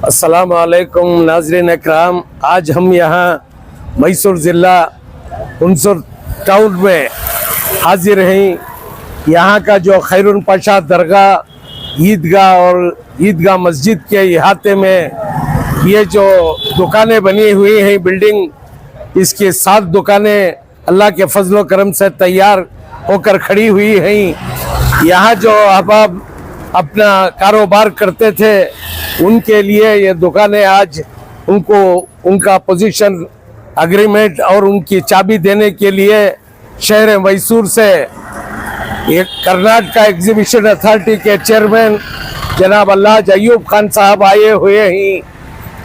अस्सलाम वालेकुम नाज़रीन इकराम। आज हम यहाँ मैसूर ज़िला हुनसुर टाउन में हाजिर हैं। यहाँ का जो खैरुन पाशा दरगाह ईदगाह और ईदगाह मस्जिद के इहाते में ये जो दुकानें बनी हुई हैं, बिल्डिंग, इसकी 7 दुकानें अल्लाह के फजल व करम से तैयार होकर खड़ी हुई हैं। यहाँ जो अहबाब अपना कारोबार करते थे उनके लिए ये दुकानें आज उनको उनका पोजीशन एग्रीमेंट और उनकी चाबी देने के लिए शहर मैसूर से एक कर्नाटक एग्जीबिशन अथॉरिटी के चेयरमैन जनाब अल्लाज अयूब खान साहब आए हुए हैं।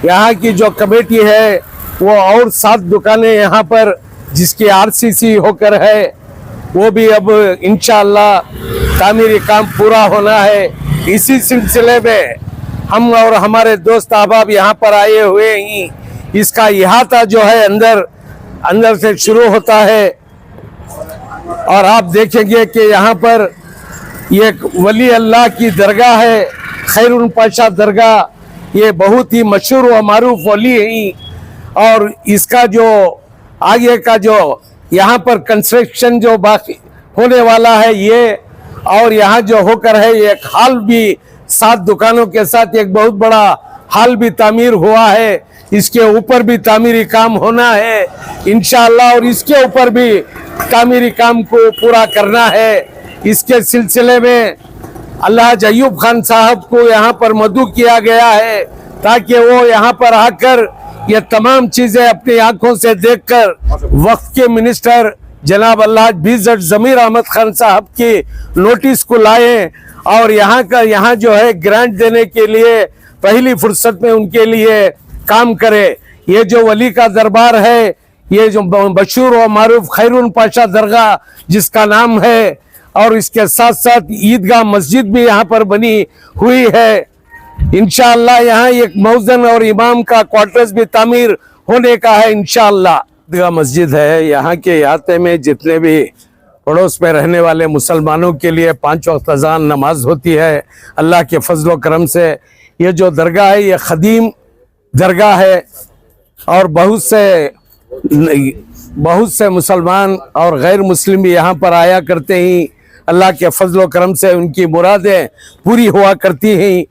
यहाँ की जो कमेटी है वो और 7 दुकानें यहाँ पर जिसकी आरसीसी होकर है वो भी अब इंशाअल्लाह तामीरी काम पूरा होना है। इसी सिलसिले में हम और हमारे दोस्त अहबाब यहाँ पर आए हुए हैं। इसका इहाता जो है अंदर से शुरू होता है और आप देखेंगे कि यहाँ पर ये वली अल्लाह की दरगाह है, खैरुन पाशा दरगाह। ये बहुत ही मशहूर व मारूफ वली है और इसका जो आगे का जो यहाँ पर कंस्ट्रक्शन जो बाकी होने वाला है ये, और यहाँ जो होकर है एक हाल भी 7 दुकानों के साथ एक बहुत बड़ा हाल भी तामीर हुआ है। इसके ऊपर भी तामीरी काम होना है इंशाअल्लाह और इसके ऊपर भी तामीरी काम को पूरा करना है। इसके सिलसिले में अल्लाज अयूब खान साहब को यहाँ पर मदऊ किया गया है ताकि वो यहाँ पर आकर ये तमाम चीजें अपनी आंखों से देखकर वक्फ के मिनिस्टर जनाब अल्लाह बीज़ट ज़मीर अहमद खान साहब की नोटिस को लाए और यहाँ जो है ग्रांट देने के लिए पहली फुर्सत में उनके लिए काम करे। ये जो वली का दरबार है, ये जो मशहूर व मारूफ खैरुन पाशा दरगाह जिसका नाम है, और इसके साथ साथ ईदगाह मस्जिद भी यहाँ पर बनी हुई है। इंशाअल्लाह यहाँ एक मौज़न और इमाम का क्वार्टर्स भी तामीर होने का है इंशाअल्लाह। ईदगाह मस्जिद है, यहाँ के इहाते में जितने भी पड़ोस में रहने वाले मुसलमानों के लिए 5 वक्त अज़ान नमाज होती है। अल्लाह के फजल व करम से ये जो दरगाह है ये ख़दीम दरगाह है और बहुत से मुसलमान और गैर मुस्लिम भी यहाँ पर आया करते हैं। अल्लाह के फजल व करम से उनकी मुरादें पूरी हुआ करती हैं।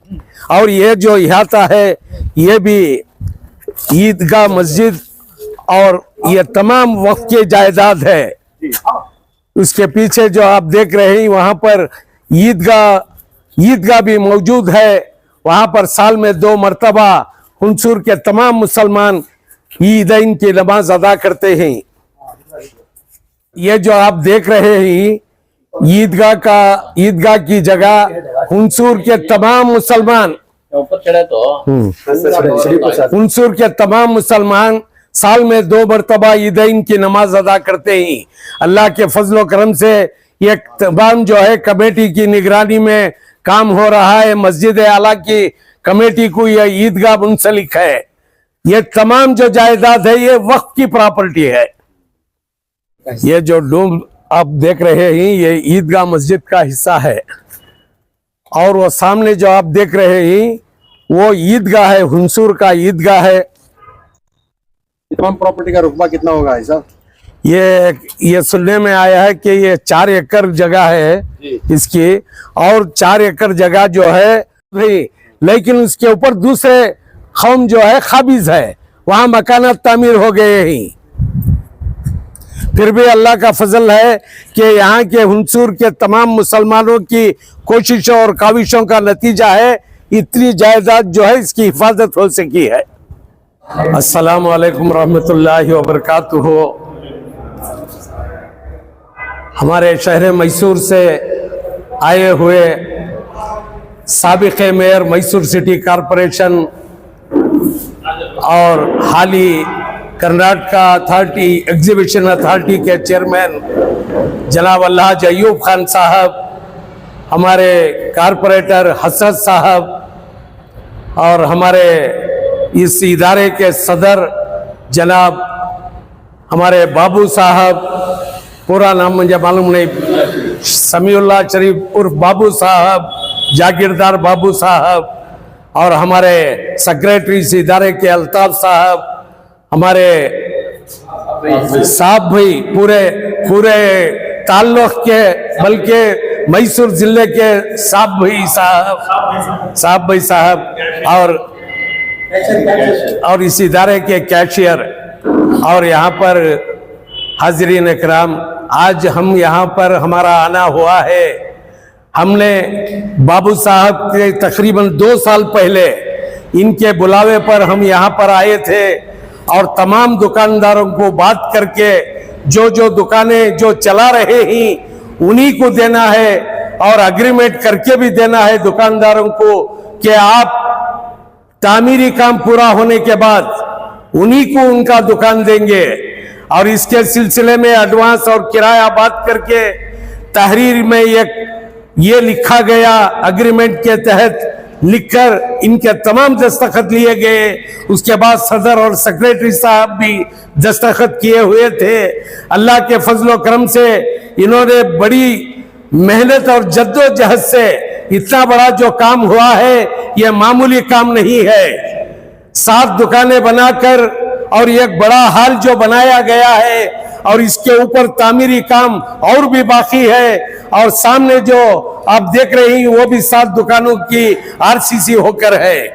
और ये जो इहाता है ये भी ईदगाह मस्जिद और ये तमाम वक्फ की जायदाद है। उसके पीछे जो आप देख रहे हैं वहाँ पर ईदगाह भी मौजूद है। वहाँ पर साल में 2 मरतबा हुनसुर के तमाम मुसलमान ईदैन की नमाज अदा करते हैं। ये जो आप देख रहे हैं ईदगाह की जगह हुनसुर के तमाम मुसलमान हुनसुर के तमाम मुसलमान साल में 2 मरतबा ईदैन की नमाज अदा करते हैं। अल्लाह के फजल व करम से ये तमाम जो है कमेटी की निगरानी में काम हो रहा है। मस्जिद आला की कमेटी को यह ईदगाह मुंसलिक है। ये तमाम जो जायदाद है ये वक्फ की प्रॉपर्टी है। ये जो डोम आप देख रहे हैं ये ईदगाह मस्जिद का हिस्सा है और वो सामने जो आप देख रहे हैं वो ईदगाह है, हुनसुर का ईदगाह है। तमाम प्रॉपर्टी का रुकबा कितना होगा ऐसा? ये सुनने में आया है कि ये 4 एकड़ जगह है इसकी, और 4 एकड़ जगह जो है भाई, लेकिन उसके ऊपर दूसरे कौम जो है काबिज है, वहां मकानात तामीर हो गए हैं। फिर भी अल्लाह का फजल है कि यहाँ के हुनसुर के तमाम मुसलमानों की कोशिशों और काविशों का नतीजा है इतनी जायदाद जो है इसकी हिफाजत हो सकी है। अस्सलाम वालेकुम रहमतुल्लाहि व बरकातुहू। हमारे शहर मैसूर से आए हुए साबिक़ मेयर मैसूर सिटी कॉरपोरेशन और हाली कर्नाटक अथॉरिटी एग्जीबिशन अथॉरिटी के चेयरमैन जनाब अल्लाज अयूब खान साहब, हमारे कारपोरेटर हसरत साहब और हमारे इस इदारे के सदर जनाब हमारे बाबू साहब, पूरा नाम मुझे मालूम नहीं, समीउल्लाह शरीफ उर्फ बाबू साहब, जागीरदार बाबू साहब, और हमारे सेक्रेटरी इस इदारे के अल्ताफ साहब, हमारे साहब भाई, पूरे ताल्लुक के, बल्कि मैसूर जिले के साहब भाई साहब और इस इदारे के कैशियर और यहाँ पर हाजिरीन इकराम, आज हम यहाँ पर हमारा आना हुआ है। हमने बाबू साहब के तकरीबन 2 साल पहले इनके बुलावे पर हम यहाँ पर आए थे और तमाम दुकानदारों को बात करके जो दुकानें जो चला रहे हैं उन्हीं को देना है और एग्रीमेंट करके भी देना है दुकानदारों को कि आप तामीरी काम पूरा होने के बाद उन्हीं को उनका दुकान देंगे। और इसके सिलसिले में एडवांस और किराया बात करके तहरीर में ये लिखा गया, एग्रीमेंट के तहत लिखकर इनके तमाम दस्तखत लिए गए। उसके बाद सदर और सेक्रेटरी साहब भी दस्तखत किए हुए थे। अल्लाह के फजलो करम से इन्होंने बड़ी मेहनत और जद्दोजहद से इतना बड़ा जो काम हुआ है, यह मामूली काम नहीं है। 7 दुकानें बनाकर और एक बड़ा हॉल जो बनाया गया है और इसके ऊपर तामीरी काम और भी बाकी है और सामने जो आप देख रहे हैं वो भी 7 दुकानों की आरसीसी होकर है।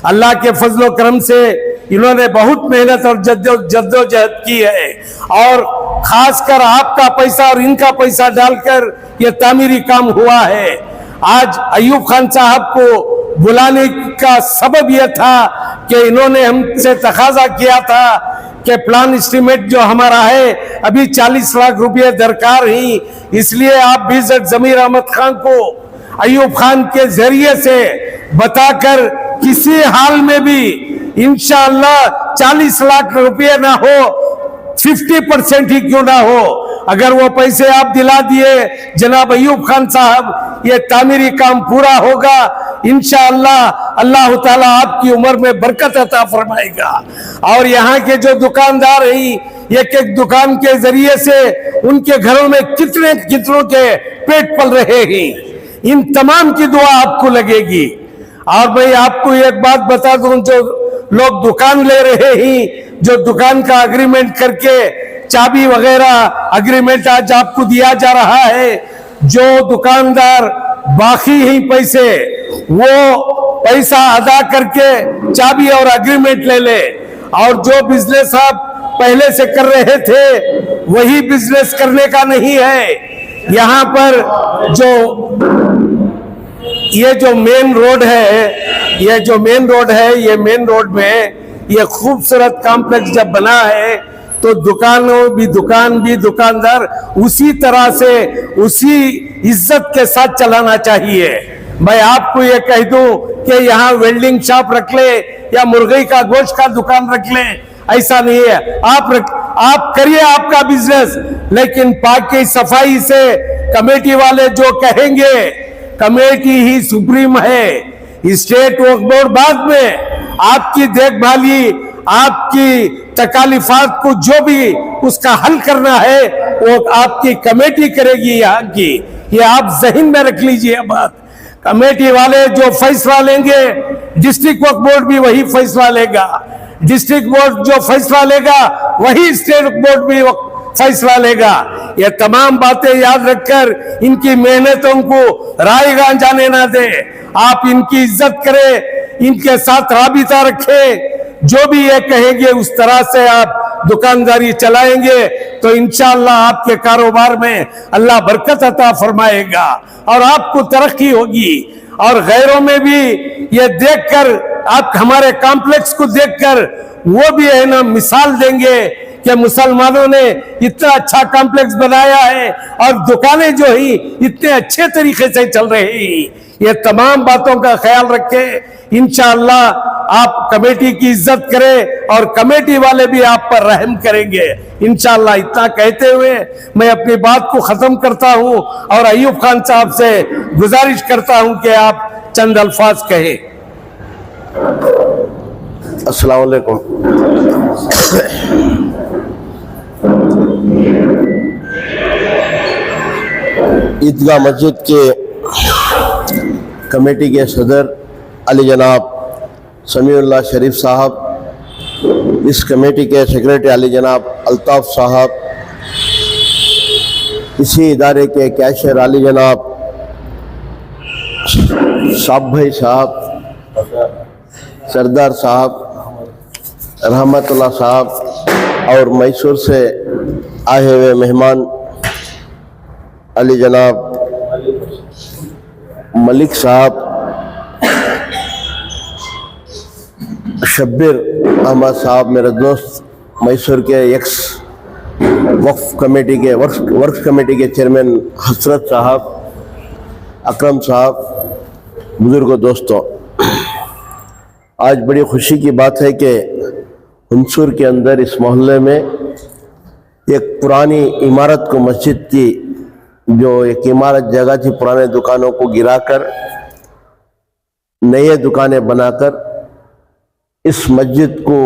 अल्लाह के फजलो करम से इन्होंने बहुत मेहनत और जद्दोजहद की है और खासकर आपका पैसा और इनका पैसा डालकर ये तामीरी काम हुआ है। आज अयूब खान साहब को बुलाने का सबब यह था कि इन्होंने हमसे तकाजा किया था कि प्लान एस्टीमेट जो हमारा है अभी 40 लाख रुपए दरकार ही, इसलिए आप बीज़ेड जमीर अहमद खान को अयूब खान के जरिए से बताकर किसी हाल में भी इंशाअल्लाह 40 लाख रुपए ना हो, 50% ही क्यों ना हो, अगर वो पैसे आप दिला दिए जनाब अयूब खान साहब, ये तामीरी काम पूरा होगा इंशाअल्लाह। अल्लाह ताला आपकी उम्र में बरकत अता फरमाएगा। और यहाँ के जो दुकानदार हैं, एक दुकान के जरिए से उनके घरों में कितनों के पेट पल रहे हैं, इन तमाम की दुआ आपको लगेगी। और मैं आपको एक बात बता दूं, जो लोग दुकान ले रहे हैं, जो दुकान का एग्रीमेंट करके चाबी वगैरह एग्रीमेंट आज आपको दिया जा रहा है, जो दुकानदार बाकी ही पैसे वो पैसा अदा करके चाबी और एग्रीमेंट ले ले, और जो बिजनेस आप पहले से कर रहे थे वही बिजनेस करने का नहीं है। यहाँ पर ये जो मेन रोड है, ये मेन रोड में ये खूबसूरत कॉम्प्लेक्स जब बना है तो दुकान भी दुकानदार उसी तरह से उसी इज्जत के साथ चलाना चाहिए। मैं आपको ये कह दूं कि यहाँ वेल्डिंग शॉप रख ले या मुर्गी का गोश्त का दुकान रख ले, ऐसा नहीं है। आप करिए आपका बिजनेस, लेकिन पाकी सफाई से कमेटी वाले जो कहेंगे, कमेटी ही सुप्रीम है, स्टेट वक्फ बोर्ड बाद में आपकी देखभाली, आपकी तकालीफात को जो भी उसका हल करना है वो आपकी कमेटी करेगी यहाँ की। ये आप जहन में रख लीजिए बात। कमेटी वाले जो फैसला लेंगे, डिस्ट्रिक्ट वक्फ बोर्ड भी वही फैसला लेगा, डिस्ट्रिक्ट बोर्ड जो फैसला लेगा वही स्टेट बोर्ड भी फैसला लेगा। ये तमाम बातें याद रखकर इनकी मेहनतों को रायगां जाने ना दे। आप इनकी इज्जत करें, इनके साथ राबिता रखें, जो भी ये कहेंगे उस तरह से आप दुकानदारी चलाएंगे तो इंशाअल्लाह आपके कारोबार में अल्लाह बरकत अता फरमाएगा और आपको तरक्की होगी। और गैरों में भी ये देखकर, आप हमारे कॉम्प्लेक्स को देखकर वो भी है ना मिसाल देंगे कि मुसलमानों ने इतना अच्छा कॉम्प्लेक्स बनाया है और दुकानें जो ही इतने अच्छे तरीके से चल रही हैं। ये तमाम बातों का ख्याल रखें, इंशाअल्लाह आप कमेटी की इज्जत करें और कमेटी वाले भी आप पर रहम करेंगे इंशाअल्लाह। इतना कहते हुए मैं अपनी बात को खत्म करता हूं और अयूब खान साहब से गुजारिश करता हूं कि आप चंद अल्फाज कहें। अस्सलाम वालेकुम। ईदगाह मस्जिद के कमेटी के सदर अली जनाब समीउल्लाह शरीफ साहब, इस कमेटी के सेक्रेटरी अली जनाब अल्ताफ़ साहब, इसी इदारे के कैशियर अली जनाब साब भाई साहब, सरदार साहब, रहमतुल्लाह साहब और मैसूर से आए हुए मेहमान अली जनाब मलिक साहब, शब्बीर अहमद साहब, मेरे दोस्त मैसूर के एक्स वक्फ कमेटी के वर्क कमेटी के चेयरमैन हसरत साहब, अकरम साहब, बुजुर्गों, दोस्तों, आज बड़ी खुशी की बात है कि हुंसूर के अंदर इस मोहल्ले में एक पुरानी इमारत को, मस्जिद की जो एक इमारत जगह थी, पुराने दुकानों को गिराकर नए दुकानें बनाकर इस मस्जिद को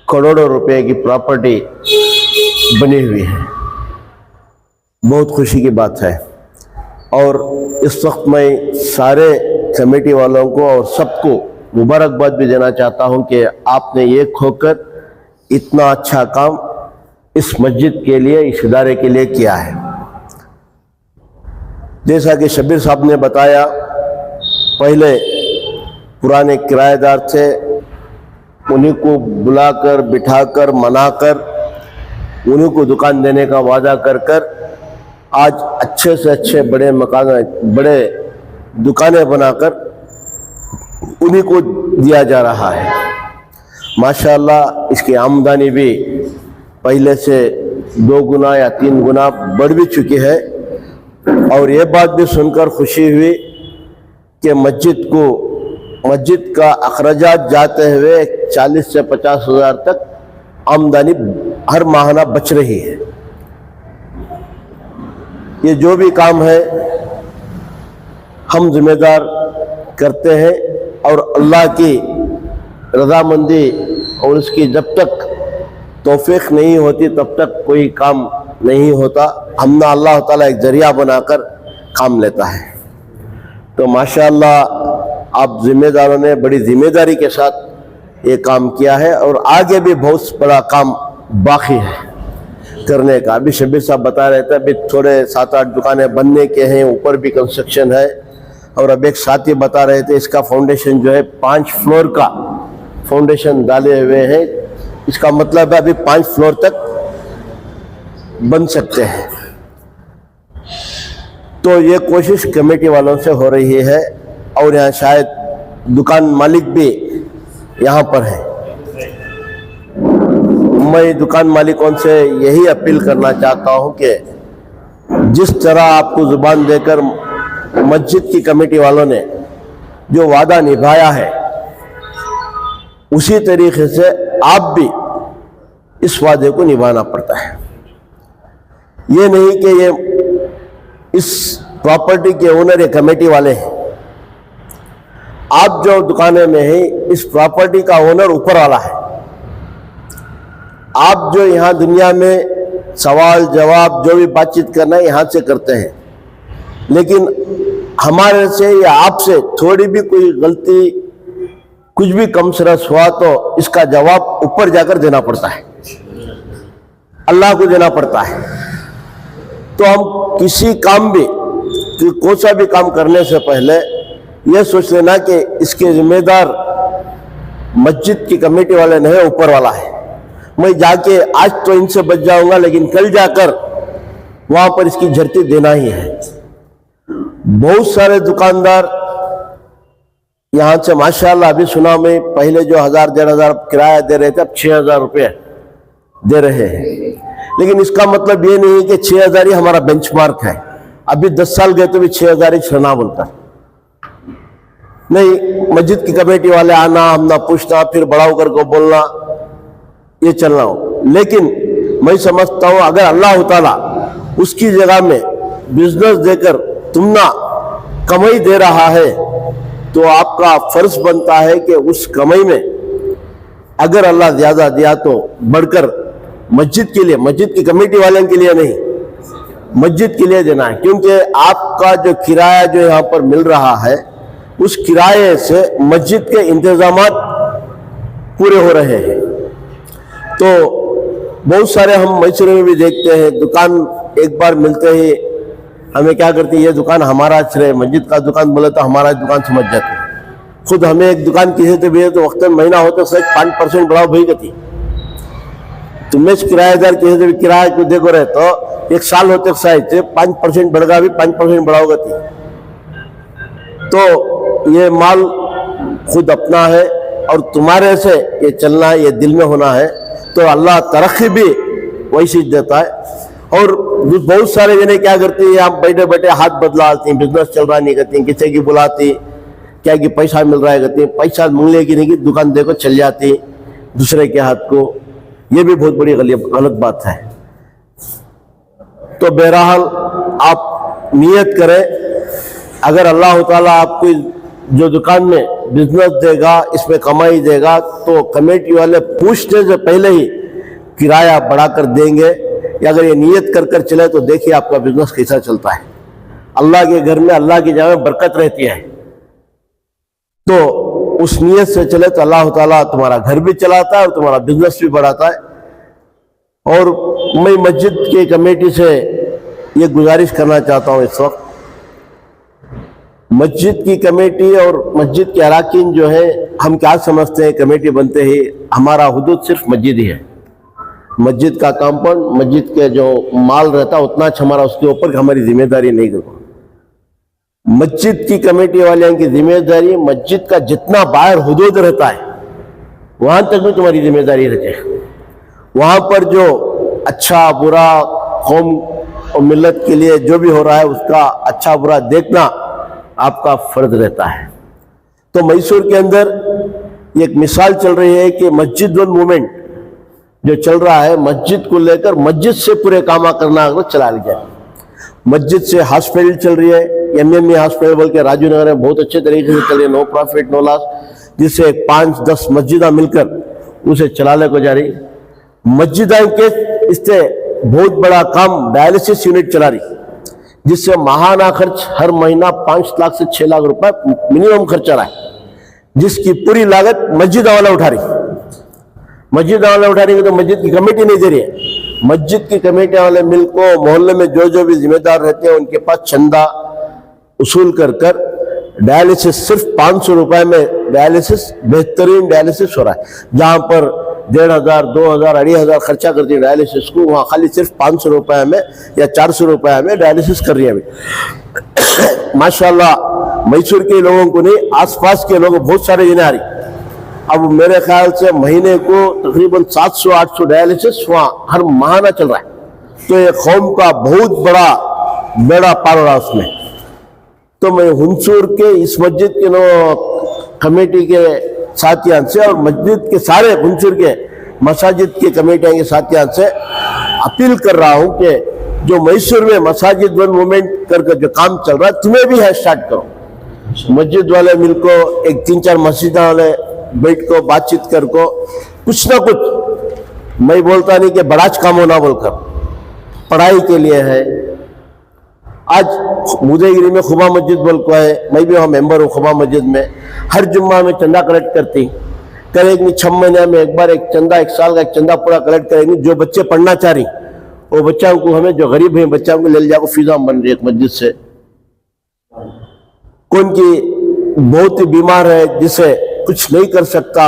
करोड़ों रुपए की प्रॉपर्टी बनी हुई है। बहुत खुशी की बात है। और इस वक्त मैं सारे कमेटी वालों को और सबको मुबारकबाद भी देना चाहता हूं कि आपने एक होकर इतना अच्छा काम इस मस्जिद के लिए, इस इदारे के लिए किया है। जैसा कि शब्बीर साहब ने बताया, पहले पुराने किराएदार थे, उन्हीं को बुलाकर, बिठाकर, मनाकर उन्हीं को दुकान देने का वादा कर कर आज अच्छे से अच्छे बड़े मकान, बड़े दुकानें बनाकर उन्हीं को दिया जा रहा है। माशाअल्लाह इसकी आमदनी भी पहले से 2 गुना या 3 गुना बढ़ भी चुकी है। और ये बात भी सुनकर खुशी हुई कि मस्जिद का अखराजात जाते हुए 40 से 50 हज़ार तक आमदनी हर माहाना बच रही है। ये जो भी काम है हम जिम्मेदार करते हैं और अल्लाह की रज़ामंदी और उसकी जब तक तौफीक नहीं होती तब तक कोई काम नहीं होता। हमने अल्लाह ताला एक जरिया बनाकर काम लेता है। तो माशाअल्लाह आप जिम्मेदारों ने बड़ी जिम्मेदारी के साथ ये काम किया है और आगे भी बहुत बड़ा काम बाकी है करने का। अभी शब्बीर साहब बता रहे थे, अभी थोड़े 7-8 दुकानें बनने के हैं, ऊपर भी कंस्ट्रक्शन है। और अब एक साथी बता रहे थे, इसका फाउंडेशन जो है 5 फ्लोर का फाउंडेशन डाले हुए हैं। इसका मतलब है अभी 5 फ्लोर तक बन सकते हैं। तो ये कोशिश कमेटी वालों से हो रही है और यहाँ शायद दुकान मालिक भी यहाँ पर है। मैं दुकान मालिकों से यही अपील करना चाहता हूँ कि जिस तरह आपको जुबान देकर मस्जिद की कमेटी वालों ने जो वादा निभाया है, उसी तरीके से आप भी इस वादे को निभाना पड़ता है। ये नहीं कि ये इस प्रॉपर्टी के ओनर या कमेटी वाले हैं। आप जो दुकानें में हैं, इस प्रॉपर्टी का ओनर ऊपर वाला है। आप जो यहाँ दुनिया में सवाल जवाब जो भी बातचीत करना है यहाँ से करते हैं, लेकिन हमारे से या आपसे थोड़ी भी कोई गलती, कुछ भी कम सरस हुआ तो इसका जवाब ऊपर जाकर देना पड़ता है, अल्लाह को देना पड़ता है। तो हम किसी काम भी, कोई सा भी काम करने से पहले यह सोच लेना कि इसके जिम्मेदार मस्जिद की कमेटी वाले नहीं, ऊपर वाला है। मैं जाके आज तो इनसे बच जाऊंगा, लेकिन कल जाकर वहां पर इसकी झड़ती देना ही है। बहुत सारे दुकानदार यहां से माशाअल्लाह, अभी सुना मैं, पहले जो 1000-1500 किराया दे रहे थे, अब 6000 रुपये दे रहे हैं। लेकिन इसका मतलब ये नहीं कि 6000 ही हमारा बेंचमार्क है। अभी 10 साल गए तो भी 6000 ही छना बोलता नहीं। मस्जिद की कमेटी वाले आना, हम ना पूछना, फिर बड़ा होकर को बोलना, ये चलना हो। लेकिन मैं समझता हूं अगर अल्लाह ताला उसकी जगह में बिजनेस देकर तुमना कमाई दे रहा है, तो आपका फर्ज बनता है कि उस कमाई में अगर अल्लाह ज्यादा दिया तो बढ़कर मस्जिद के लिए, मस्जिद की कमेटी वाले के लिए नहीं, मस्जिद के लिए देना है। क्योंकि आपका जो किराया जो यहाँ पर मिल रहा है, उस किराए से मस्जिद के इंतजामात पूरे हो रहे हैं। तो बहुत सारे हम मैसूर में भी देखते हैं, दुकान एक बार मिलते ही हमें क्या करती है, ये दुकान हमारा श्रेय, मस्जिद का दुकान बोले तो हमारा दुकान समझ जाते हैं। खुद हमें एक दुकान किसी से भी तो वक्त महीना होते सच 5% बढ़ाओ भाई गति, तुम्हें किराएदार किसी से भी किराए को देखो रहे तो एक साल होते शायद से 5% बढ़ेगा, भी 5% बढ़ाओ गति। तो ये माल खुद अपना है और तुम्हारे से ये चलना है, ये दिल में होना है, तो अल्लाह तरक्की भी वैसे ही देता है। और बहुत सारे जने क्या करते हैं, आप बैठे बैठे हाथ बदलाते हैं, बिजनेस चल रहा नहीं करती, किसी की बुलाती क्या कि पैसा मिल रहा है कहते हैं, पैसा मिलने की नहीं कि दुकान देखो चल जाती दूसरे के हाथ को, ये भी बहुत बड़ी गलत बात है। तो बहरहाल आप नियत करें, अगर अल्लाह ताला आपको जो दुकान में बिजनेस देगा, इसमें कमाई देगा, तो कमेटी वाले पूछने से पहले ही किराया बढ़ाकर देंगे। या अगर ये नियत कर कर चले तो देखिए आपका बिजनेस कैसा चलता है। अल्लाह के घर में अल्लाह की जगह में बरकत रहती है, तो उस नियत से चले तो अल्लाह ताला तुम्हारा घर भी चलाता है और तुम्हारा बिजनेस भी बढ़ाता है। और मैं मस्जिद की कमेटी से ये गुजारिश करना चाहता हूँ, इस वक्त मस्जिद की कमेटी और मस्जिद के अराकीन जो है, हम क्या समझते हैं कमेटी बनते ही हमारा हुदूद सिर्फ मस्जिद ही है, मस्जिद का कंपाउंड, मस्जिद के जो माल रहता है उतना हमारा उसके ऊपर हमारी जिम्मेदारी नहीं करो। मस्जिद की कमेटी वाले की जिम्मेदारी मस्जिद का जितना बाहर हुदूद रहता है वहां तक भी तुम्हारी जिम्मेदारी रहती है। वहां पर जो अच्छा बुरा कौम और मिल्लत के लिए जो भी हो रहा है उसका अच्छा बुरा देखना आपका फर्ज रहता है। तो मैसूर के अंदर एक मिसाल चल रही है कि मस्जिद वन मूवमेंट जो चल रहा है, मस्जिद को लेकर मस्जिद से पूरे काम करना अगर चला लिया। मस्जिद से हॉस्पिटल चल रही है, एमएमए हॉस्पिटल बोल के राजू नगर में बहुत अच्छे तरीके से चल रही है, नो प्रॉफिट नो लॉस, जिससे 5-10 मस्जिदा मिलकर उसे चलाने को जा रही। मस्जिदा के इससे बहुत बड़ा काम डायलिसिस यूनिट चला रही, जिससे महाना खर्च हर महीना 5 लाख से 6 लाख रुपए मिनिमम खर्चा रहा है, जिसकी पूरी लागत मस्जिद वाला उठा रही। मस्जिद वाले उठा रही तो मस्जिद की कमेटी नहीं दे रही है। मस्जिद की कमेटी वाले मिल को मोहल्ले में जो भी जिम्मेदार रहते हैं उनके पास चंदा उसूल कर कर डायलिसिस सिर्फ 500 रुपए में डायलिसिस, बेहतरीन डायलिसिस हो रहा है। जहां पर 1500, 2000, 2500 खर्चा करती है डायलिसिस को, वहां खाली सिर्फ 500 रुपए में या 400 रुपए में डायलिसिस कर रही है अभी। माशाल्लाह मैसूर के लोगों को नहीं, आसपास के लोग बहुत सारे जने आ रही। अब मेरे ख्याल से महीने को तकरीबन 700-800 डायलिसिस वहां हर महीना चल रहा है। तो ये कौम का बहुत बड़ा बेड़ा पार रहा उसमें। तो मैं हुंसूर के इस मस्जिद के कमेटी के साथियों से और मस्जिद के सारे हुंसूर के मसाजिद के कमेटियों के साथियों से अपील कर रहा हूं कि जो मैसूर में मसाजिद वन मूवमेंट करके जो काम चल रहा है, तुम्हें भी है स्टार्ट करो। मस्जिद वाले मिलको एक 3-4 मस्जिद वाले बैठ को बातचीत कर को कुछ ना कुछ, मैं बोलता नहीं कि बड़ाच काम होना बोलकर, पढ़ाई के लिए है। आज मुदेगिरी में खुबा मस्जिद बोल को है, मैं भी वहाँ मेंबर हूँ खुबा मस्जिद में। हर जुम्मा में चंदा कलेक्ट करती, करेंगी 6 महीने में एक बार एक चंदा, 1 साल का एक चंदा पूरा कलेक्ट करेंगी। जो बच्चे पढ़ना चाह रही वो बच्चों को, हमें जो गरीब है बच्चों को ले जाकर फीसा बन रही है एक मस्जिद से। कौन की बहुत ही बीमार है जिसे कुछ नहीं कर सकता,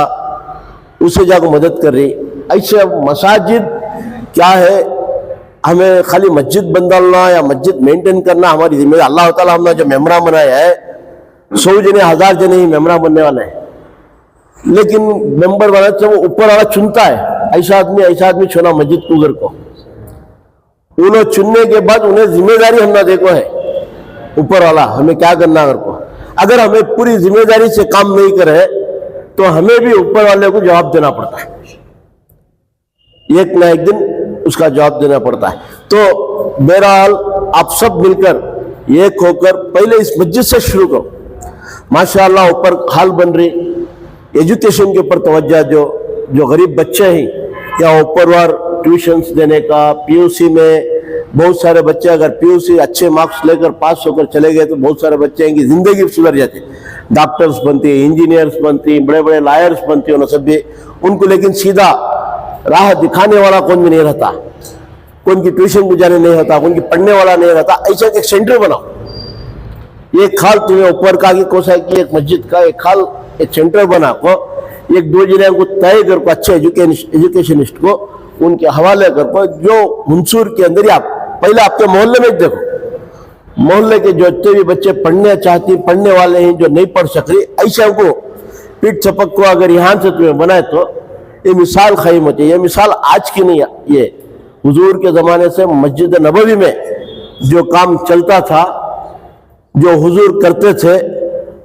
उसे जाकर मदद कर रही। ऐसे मसाजिद क्या है, हमें खाली मस्जिद बंदालना या मस्जिद मेंटेन करना हमारी जिम्मेदारी। अल्लाह ताला हमने जो मेमरा बनाया है 100 जने 1000 जने ही मेमरा बनने वाले हैं, लेकिन मेंबर बनाने से वो ऊपर वाला चुनता है, ऐसा आदमी चुना मस्जिद को घर को। उन्हें चुनने के बाद उन्हें जिम्मेदारी हमने देखो है ऊपर वाला हमें क्या करना घर को। अगर हमें पूरी जिम्मेदारी से काम नहीं करे तो हमें भी ऊपर वाले को जवाब देना पड़ता है, एक ना एक दिन उसका जवाब देना पड़ता है। तो बहरहाल आप सब मिलकर एक होकर पहले इस मस्जिद से शुरू करो। माशाअल्लाह ऊपर हाल बन रही, एजुकेशन के ऊपर तवज्जो, जो गरीब बच्चे हैं या ऊपरवार ट्यूशंस देने का, पीयूसी में बहुत सारे बच्चे अगर पीयूसी अच्छे मार्क्स लेकर पास होकर चले गए तो बहुत सारे बच्चे हैं कि जिंदगी सुधर जाती। डॉक्टर्स बनती, इंजीनियर्स बनती, बड़े बड़े लॉयर्स बनती, उन्होंने सब भी उनको, लेकिन सीधा राह दिखाने वाला कौन भी नहीं रहता, कौन की ट्यूशन गुजारे नहीं होता, कौन की पढ़ने वाला नहीं रहता। ऐसा एक सेंटर बनाओ, एक खाल तुम्हें ऊपर का की कोसा की एक मस्जिद का एक खाल एक सेंटर बना को, एक दो जिले को तय कर को, अच्छे एजुकेशनिस्ट को उनके हवाले कर को, जो हुंसूर के अंदर ही आप पहले आपके मोहल्ले में देखो, मोहल्ले के जो जितने भी बच्चे पढ़ने चाहते पढ़ने वाले हैं, जो नहीं पढ़ सक रहे, ऐसा को पीठ चपक को अगर यहाँ से तुम्हें बनाए तो ये मिसाल कायम होती है। ये मिसाल आज की नहीं, ये हुजूर के जमाने से मस्जिद नबवी में जो काम चलता था, जो हुजूर करते थे,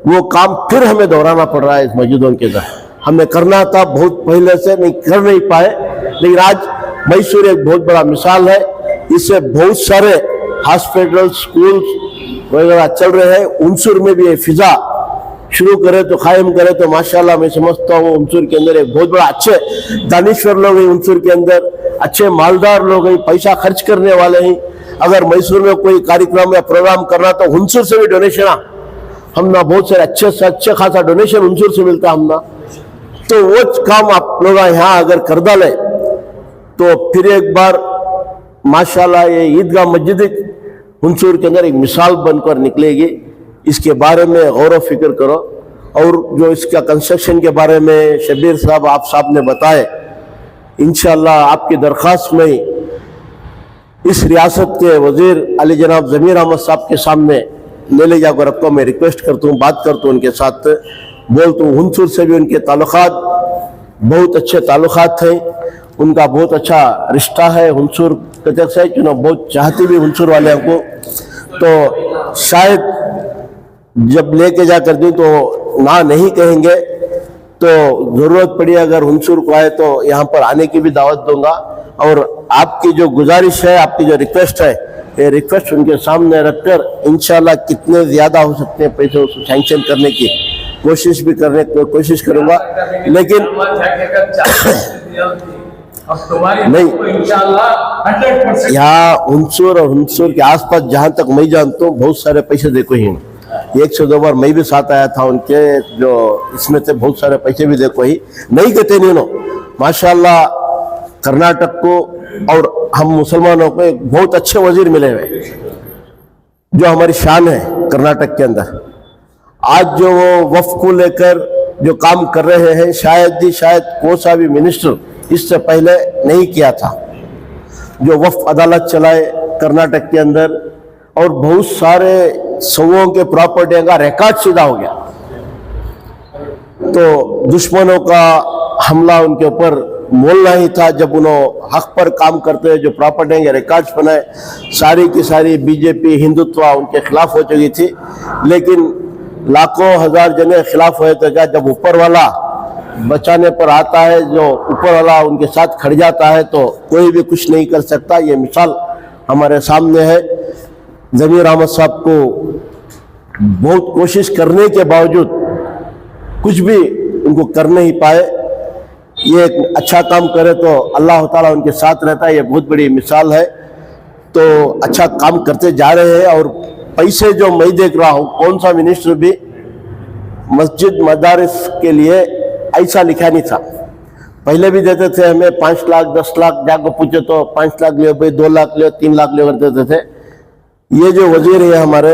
वो काम फिर हमें दोहराना पड़ रहा है इस मस्जिदों के अंदर। हमें करना था बहुत पहले से, नहीं कर नहीं पाए, लेकिन आज मैसूर एक बहुत बड़ा मिसाल है। इससे बहुत सारे हॉस्पिटल स्कूल्स वगैरह चल रहे हैं। हुंसूर में भी ये फिजा शुरू करे तो कायम करे तो माशाल्लाह मैं समझता हूँ हुंसूर के अंदर एक बहुत बड़ा अच्छे दानिश्वर लोग हैं, हुंसूर के अंदर अच्छे मालदार लोग हैं, पैसा खर्च करने वाले हैं। अगर मैसूर में कोई कार्यक्रम या प्रोग्राम करना तो हुंसूर से भी डोनेशन हम ना, बहुत सारे अच्छे से अच्छे खासा डोनेशन हुंसूर से मिलता हम ना। तो वो काम आप लोग यहाँ अगर कर डाले तो फिर एक बार माशाल्लाह ये ईदगाह मस्जिद हुंसूर के अंदर एक मिसाल बनकर निकलेगी। इसके बारे में गौर फिक्र करो। और जो इसका कंस्ट्रक्शन के बारे में शबीर साहब आप साहब ने बताए, इंशाल्लाह आपकी दरख्वास्त में इस रियासत के वजीर अली जनाब ज़मीर अहमद साहब के सामने ले जाकर रखो। मैं रिक्वेस्ट करता हूँ, बात करता हूँ उनके साथ, बोलता हूँ हुंसूर से भी उनके ताल्लुकात बहुत अच्छे ताल्लुकात हैं, उनका बहुत अच्छा रिश्ता है हुंसूर कचक से, क्यों बहुत चाहती भी हुंसूर वाले को। तो शायद जब लेके जाकर दूँ तो ना नहीं कहेंगे, तो ज़रूरत पड़ी अगर हुंसूर को आए तो यहाँ पर आने की भी दावत दूंगा। और आपकी जो गुजारिश है, आपकी जो रिक्वेस्ट है, ये रिक्वेस्ट उनके सामने रखकर इंशाल्लाह कितने ज़्यादा हो सकते हैं पैसे उसको सैंक्शन करने की कोशिश भी करने की कोशिश करूँगा। लेकिन नहीं, यहाँ हुंसूर और हुंसूर के आसपास जहाँ तक मैं जानता हूँ बहुत सारे पैसे देखो ही, एक से दो बार मैं भी साथ आया था उनके, जो इसमें से बहुत सारे पैसे भी देखो ही नहीं कहते नहीं नो। माशाल्लाह कर्नाटक को और हम मुसलमानों को एक बहुत अच्छे वजीर मिले हुए, जो हमारी शान है कर्नाटक के अंदर। आज जो वो वफ़ को लेकर जो काम कर रहे हैं, शायद कोई सा भी मिनिस्टर इससे पहले नहीं किया था। जो वफ़ अदालत चलाए कर्नाटक के अंदर, और बहुत सारे सौओं के प्रॉपर्टी का रिकॉर्ड सीधा हो गया। तो दुश्मनों का हमला उनके ऊपर मोल नहीं था। जब उन्होंने हक पर काम करते हुए जो प्रॉपर्टी के रिकॉर्ड्स बनाए, सारी की सारी बीजेपी हिंदुत्व उनके खिलाफ हो चुकी थी। लेकिन लाखों हजार जने खिलाफ हुए तो क्या, जब ऊपर वाला बचाने पर आता है, जो ऊपर वाला उनके साथ खड़ जाता है, तो कोई भी कुछ नहीं कर सकता। ये मिसाल हमारे सामने है। ज़मीर अहमद साहब को बहुत कोशिश करने के बावजूद कुछ भी उनको कर नहीं पाए। ये एक अच्छा काम करे तो अल्लाह ताला उनके साथ रहता है, ये बहुत बड़ी मिसाल है। तो अच्छा काम करते जा रहे हैं। और पैसे जो मैं देख रहा हूँ, कौन सा मिनिस्टर भी मस्जिद मदारिस के लिए ऐसा लिखा नहीं था। पहले भी देते थे हमें 5 लाख 10 लाख, जाकर पूछे तो 5 लाख लियो भाई, 2 लाख लियो, 3 लाख लियो कर देते थे। ये जो वजीर है हमारे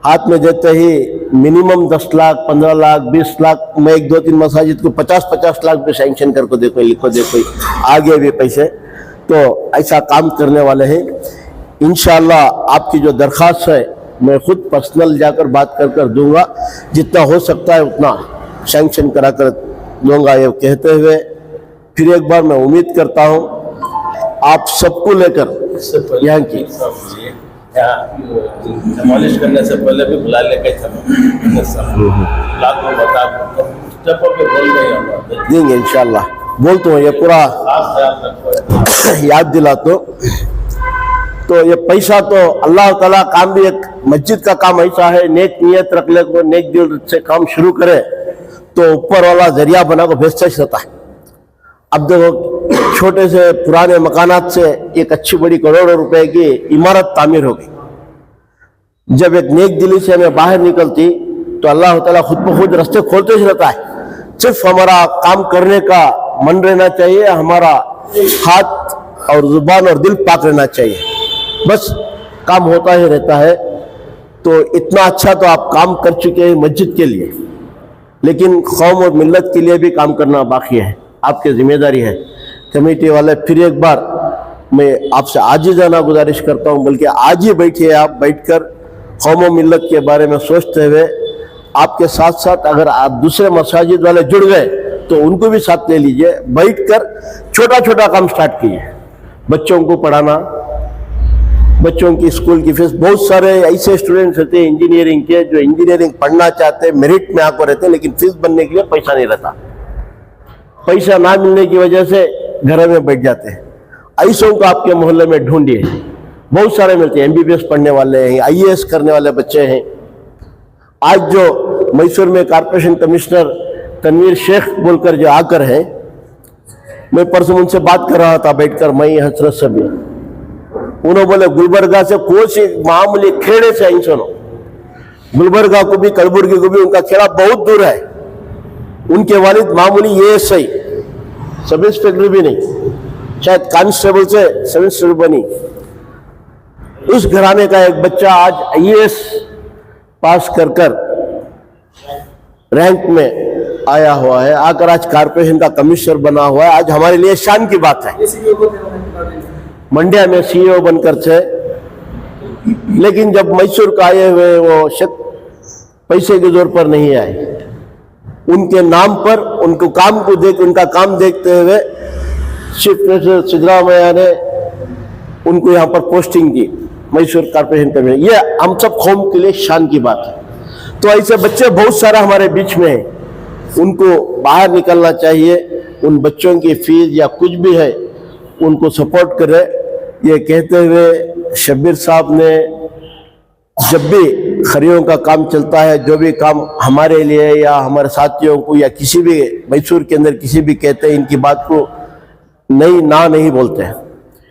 हाथ में देते ही मिनिमम 10 लाख 15 लाख 20 लाख, मैं 1-2-3 मसाजिद को 50-50 लाख पे सैंक्शन करके देखो, लिखो देखो, आगे भी पैसे। तो ऐसा काम करने वाले हैं। इंशाल्लाह आपकी जो दरख्वास्त है मैं खुद पर्सनल जाकर बात कर दूंगा, जितना हो सकता है उतना सैंक्शन करा कर दूंगा। ये कहते हुए फिर एक बार मैं उम्मीद करता हूँ आप सबको लेकर यहाँ की डिमोलिश करने से पहले भी बुला लेके देंगे इंशाल्लाह। बोलते हो ये पूरा याद दिलाते हो। तो ये पैसा तो अल्लाह ताला काम भी, एक मस्जिद का काम ऐसा है, नेक नियत रख ले को, नेक दिल से काम शुरू करे तो ऊपर वाला जरिया बना को भेजता ही रहता है। अब देखो छोटे से पुराने मकानात से एक अच्छी बड़ी करोड़ों रुपए की इमारत तामीर हो गई। जब एक नेक दिली से हमें बाहर निकलती तो अल्लाह ताला खुद ब खुद रास्ते खोलते ही रहता है। सिर्फ हमारा काम करने का मन रहना चाहिए, हमारा हाथ और जुबान और दिल पाक रहना चाहिए, बस काम होता ही रहता है। तो इतना अच्छा तो आप काम कर चुके हैं मस्जिद के लिए, लेकिन कौम और मिल्लत के लिए भी काम करना बाकी है, आपकी जिम्मेदारी है। कमेटी वाले फिर एक बार मैं आपसे आज ही जाना गुजारिश करता हूं, बल्कि आज ही बैठिए, आप बैठकर कौम और मिल्लत के बारे में सोचते हुए आपके साथ साथ अगर आप दूसरे मसाजिद वाले जुड़ गए तो उनको भी साथ ले लीजिए, बैठकर छोटा छोटा काम स्टार्ट कीजिए। बच्चों को पढ़ाना, बच्चों की स्कूल की फीस, बहुत सारे ऐसे स्टूडेंट्स होते हैं इंजीनियरिंग के जो इंजीनियरिंग पढ़ना चाहते हैं, मेरिट में आकर रहते हैं, लेकिन फीस बनने के लिए पैसा नहीं रहता, पैसा ना मिलने की वजह से घर में बैठ जाते हैं। ऐसों को आपके मोहल्ले में ढूंढिए, बहुत सारे मिलते हैं, MBBS पढ़ने वाले हैं, IAS करने वाले बच्चे हैं। आज जो मैसूर में कॉर्पोरेशन कमिश्नर तनवीर शेख बोलकर जो आकर है, मैं परसों उनसे बात कर रहा था बैठकर, मैं हजरत सभी, उन्होंने बोले गुलबर्गा से कोई सी मामूली खेड़े से इंसानों, गुलबर्गा को भी कलबुर्गी को भी उनका खेड़ा बहुत दूर है, उनके वालिद मामूली ASI सब इंस्पेक्टर भी नहीं, शायद कांस्टेबल से सब इंस्पेक्टर बनी। उस घराने का एक बच्चा आज IAS पास कर रैंक में आया हुआ है, आकर आज कॉर्पोरेशन का कमिश्नर बना हुआ है। आज हमारे लिए शान की बात है। मंड्या में CEO बनकर थे, लेकिन जब मैसूर का आए हुए वो पैसे के जोर पर नहीं आए, उनके नाम पर उनको काम को देख, उनका काम देखते हुए चीफ मिनिस्टर सिद्धरामैया ने उनको यहाँ पर पोस्टिंग की मैसूर कॉर्पोरेशन कमिश्नर। ये हम सब कौम के लिए शान की बात है। तो ऐसे बच्चे बहुत सारा हमारे बीच में हैं, उनको बाहर निकलना चाहिए, उन बच्चों की फीस या कुछ भी है उनको सपोर्ट करे। ये कहते हुए शब्बीर साहब ने जब भी खरियों का काम चलता है, जो भी काम हमारे लिए या हमारे साथियों को या किसी भी मैसूर के अंदर किसी भी कहते हैं, इनकी बात को नहीं बोलते हैं,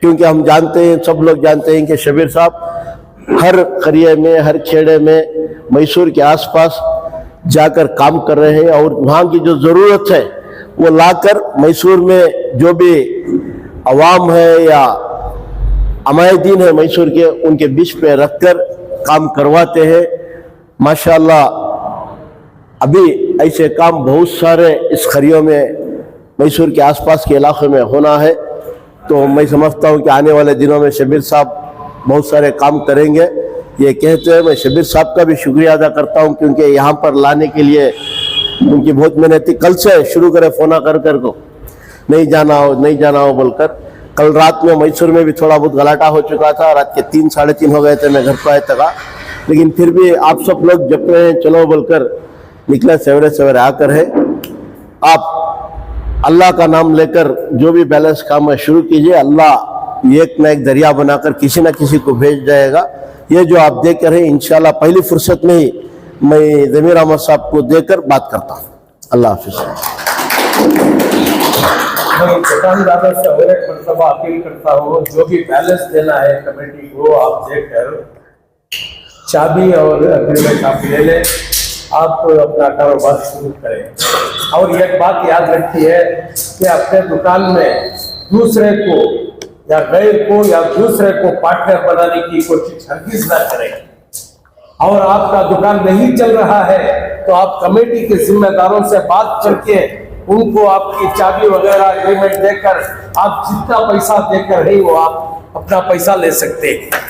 क्योंकि हम जानते हैं, सब लोग जानते हैं कि शब्बीर साहब हर खरिये में, हर खेड़े में, मैसूर के आसपास जाकर काम कर रहे हैं और वहाँ की जो ज़रूरत है वो लाकर मैसूर में जो भी अवाम है या अमायदीन है मैसूर के, उनके बीच में रखकर काम करवाते हैं। माशाअल्लाह अभी ऐसे काम बहुत सारे इस खरियों में मैसूर के आसपास के इलाके में होना है। तो मैं समझता हूँ कि आने वाले दिनों में शब्बीर साहब बहुत सारे काम करेंगे। ये कहते हैं, मैं शब्बीर साहब का भी शुक्रिया अदा करता हूँ, क्योंकि यहाँ पर लाने के लिए उनकी बहुत मेहनत थी। कल से शुरू करे फोना कर को नहीं जाना हो बोलकर। कल रात में मैसूर में भी थोड़ा बहुत गलाटा हो चुका था, रात के 3 साढ़े 3 हो गए थे, मैं घर पर आए तक, लेकिन फिर भी आप सब लोग जब रहे हैं चलो बोलकर निकले, सवेरे सवेरे आकर है। आप अल्लाह का नाम लेकर जो भी बैलेंस काम है शुरू कीजिए, अल्लाह एक न एक दरिया बनाकर किसी न किसी को भेज जाएगा। ये जो आप देख रहे हैं, इंशाल्लाह पहली फुर्सत में ही मैं ज़मीर अहमद साहब को देकर बात करता हूँ। अल्लाह हाफिज़। मैं दुकानदारों से और एक मरतबा अपील करता हूँ, जो भी बैलेंस देना है कमेटी को आप देकर चाबी और एग्रीमेंट आप ले लें, आप अपना कारोबार शुरू करें। और एक बात याद रखिए कि अपने दुकान में दूसरे को या गैर को या दूसरे को पार्टनर बनाने की कोशिश हरगिज ना करें। और आपका दुकान नहीं चल रहा है तो आप कमेटी के जिम्मेदारों से बात करके उनको आपकी चाबी वगैरह एग्रीमेंट देकर आप जितना पैसा देकर है वो आप अपना पैसा ले सकते हैं।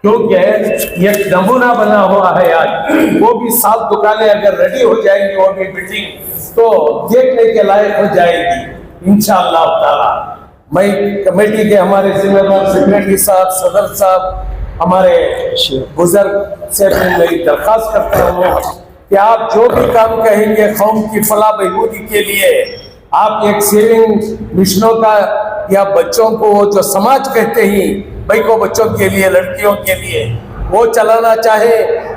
क्योंकि एक नमूना बना हुआ है आज, वो भी 7 दुकानें अगर रेडी हो जाएंगी वो भी बिल्डिंग, तो देखने के लायक हो जाएगी इंशाअल्लाह ताला। मैं कमेटी के हमारे जिम्मेदार सेक्रेटरी साहब, सदर साहब, हमारे बुजुर्ग से मैं दरखास्त करता हूँ कि आप जो भी काम कहेंगे कौम की फलाह बहबूदी के लिए, आप एक सेविंग मिशनों का या बच्चों को जो समाज कहते हैं भाई को बच्चों के लिए, लड़कियों के लिए वो चलाना चाहे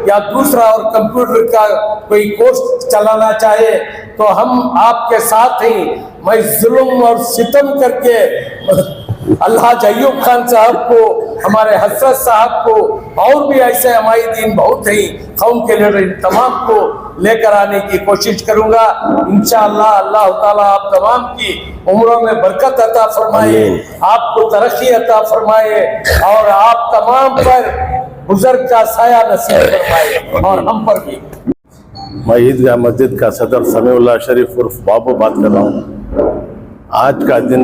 या दूसरा और कंप्यूटर का कोई कोर्स चलाना चाहे तो हम आपके साथ ही। मैं जुल्म और सितम करके अल्लाह अयूब खान साहब को, हमारे हसरत साहब को, और भी ऐसे हमारे दीन बहुत ही कौम के लीडर तमाम को लेकर आने की कोशिश करूंगा। इंशाअल्लाह अल्लाह ताला आप तमाम की उम्रों में बरकत अता फरमाए, आपको तरक्की अता फरमाए और आप तमाम पर बुजुर्ग का साया नसीब फरमाए और हम पर भी। मैं ईदगाह मस्जिद का सदर समीउल्लाह शरीफ उर्फ बाबू बात कर रहा हूँ। आज का दिन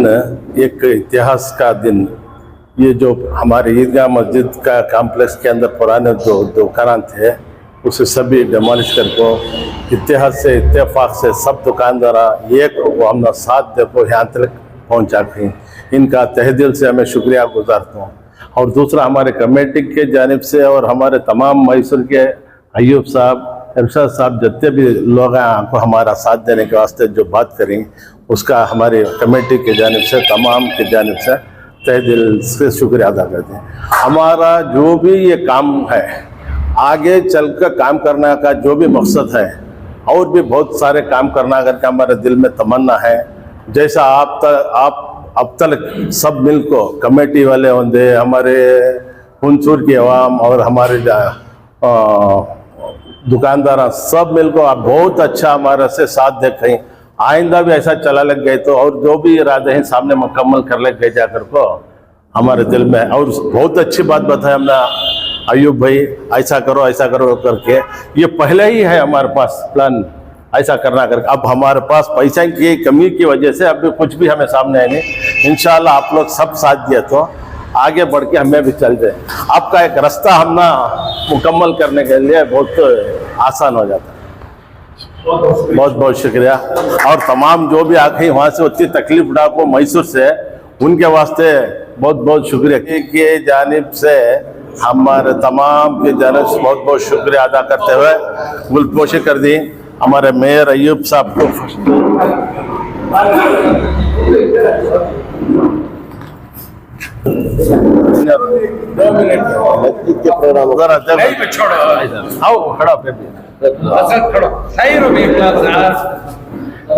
एक इतिहास का दिन, ये जो हमारे ईदगाह मस्जिद का कॉम्प्लेक्स के अंदर पुराने जो दुकान थे उसे सभी डिमोलिश करके इतिहास से इत्तेफाक से सब दुकानदार एक को हमने साथ देखो यहाँ तक पहुँचा गई। इनका तहे दिल से हमें शुक्रिया गुजारता हूँ। और दूसरा हमारे कमेटी के जानिब से और हमारे तमाम मैसूर के अयूब साहब, इरशाद साहब, जितने भी लोग हैं आपको हमारा साथ देने के वास्ते जो बात करें उसका हमारे कमेटी के जानिब से, तमाम के जानिब से तहे दिल से शुक्रिया अदा करते हैं। हमारा जो भी ये काम है, आगे चलकर काम करने का जो भी मकसद है, और भी बहुत सारे काम करना करके हमारे दिल में तमन्ना है। जैसा आप अब तक सब मिलको कमेटी वाले होंगे, हमारे हुनसूर की अवाम और हमारे दुकानदार सब मिलको आप बहुत अच्छा हमारे से साथ देखें। आइंदा भी ऐसा चला लग गए तो, और जो भी इरादे हैं सामने मुकम्मल कर ले गए जाकर को हमारे दिल में। और बहुत अच्छी बात बताया हमने अयूब भाई, ऐसा करो करके, ये पहले ही है हमारे पास प्लान ऐसा करना करके। अब हमारे पास पैसा की कमी की वजह से अब भी कुछ भी हमें सामने है नहीं। इंशाल्लाह आप लोग सब साथ दिए तो आगे बढ़ के हमें भी चल जाए। आपका एक रास्ता हम ना मुकम्मल करने के लिए बहुत आसान हो जाता है। बहुत बहुत शुक्रिया। और तमाम जो भी आखिरी वहाँ से उतनी तकलीफ उठा को मैसूर से, उनके वास्ते बहुत बहुत शुक्रिया के जानिब से, हमारे तमाम के जानिब से बहुत बहुत शुक्रिया अदा करते हुए गुलपोशी कर दी हमारे मेयर अयूब साहब को। 2 मिनट के प्रोग्राम आओ खड़ा पे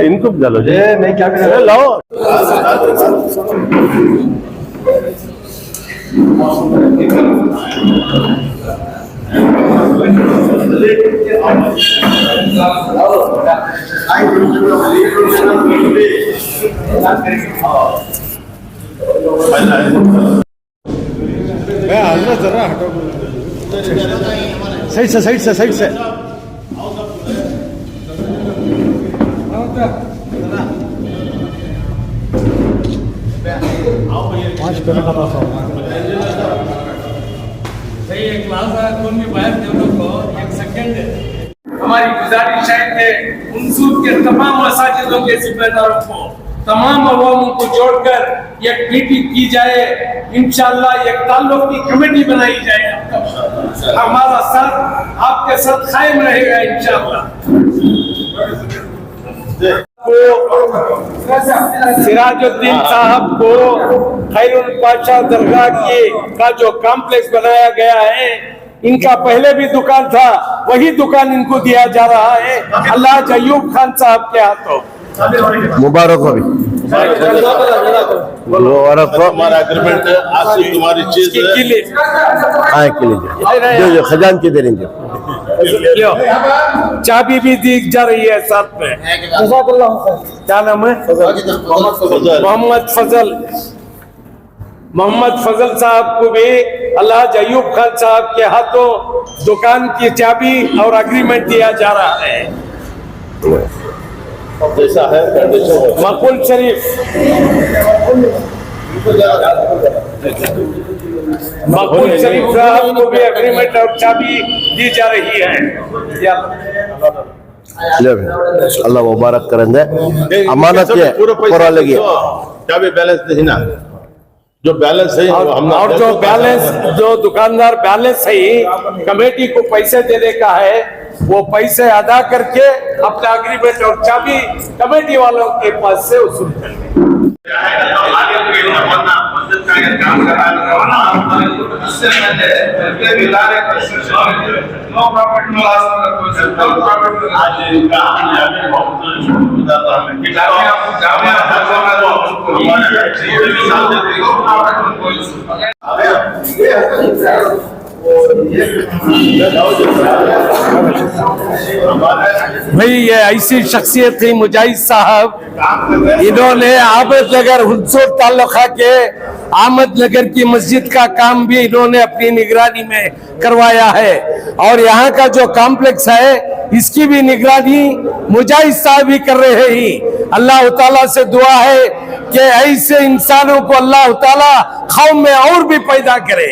इनको चलो जी, नहीं क्या लाओ जरा हटो, साइड से हमारी गुजारिश है कि हुनसूर के तमाम मसाजिदों के जिम्मेदारों को, तमाम अवामों को जोड़कर एक मीटिंग की जाए। इंशाअल्लाह एक ताल्लुक की कमेटी बनाई जाए। हमारा साथ आपके साथ कायम रहेगा इंशाअल्लाह। सिराजुद्दीन साहब को खैरुल पाशा दरगाह का जो कॉम्प्लेक्स बनाया गया है, इनका पहले भी दुकान था, वही दुकान इनको दिया जा रहा है अल्लाह अयूब खान साहब के हाथों। मुबारक हो भी, हमारा एग्रीमेंट आज तुम्हारी चीज हाँ के लिए जो खजान की दे देंगे, चाबी भी दी जा रही है साथ में। क्या नाम है? मोहम्मद फजल साहब को भी अल्लाह अयूब खान साहब के हाथों दुकान की चाबी और एग्रीमेंट दिया जा रहा है। जैसा है मकुल शरीफ, मकुल शरीफ साहब को भी एग्रीमेंट और चाबी दी जा रही है। अल्लाह मुबारक करेंगे। अमानत है पूरा लगी क्या भी बैलेंस नहीं ना, जो बैलेंस है और जो बैलेंस, जो दुकानदार बैलेंस है कमेटी को पैसे देने का है, वो पैसे अदा करके अपना एग्रीमेंट और चाबी कमेटी वालों के पास से वसूल करेंगे। भाई ये ऐसी शख्सियत थी मुजाहिद साहब, इन्होंने आमद नगर हुंसुर तालुका के आमद नगर की मस्जिद का काम भी इन्होंने अपनी निगरानी में करवाया है, और यहाँ का जो कॉम्प्लेक्स है इसकी भी निगरानी मुजाहिद साहब ही कर रहे हैं। अल्लाह ताला से दुआ है कि ऐसे इंसानों को अल्लाह ताला कौम में और भी पैदा करे।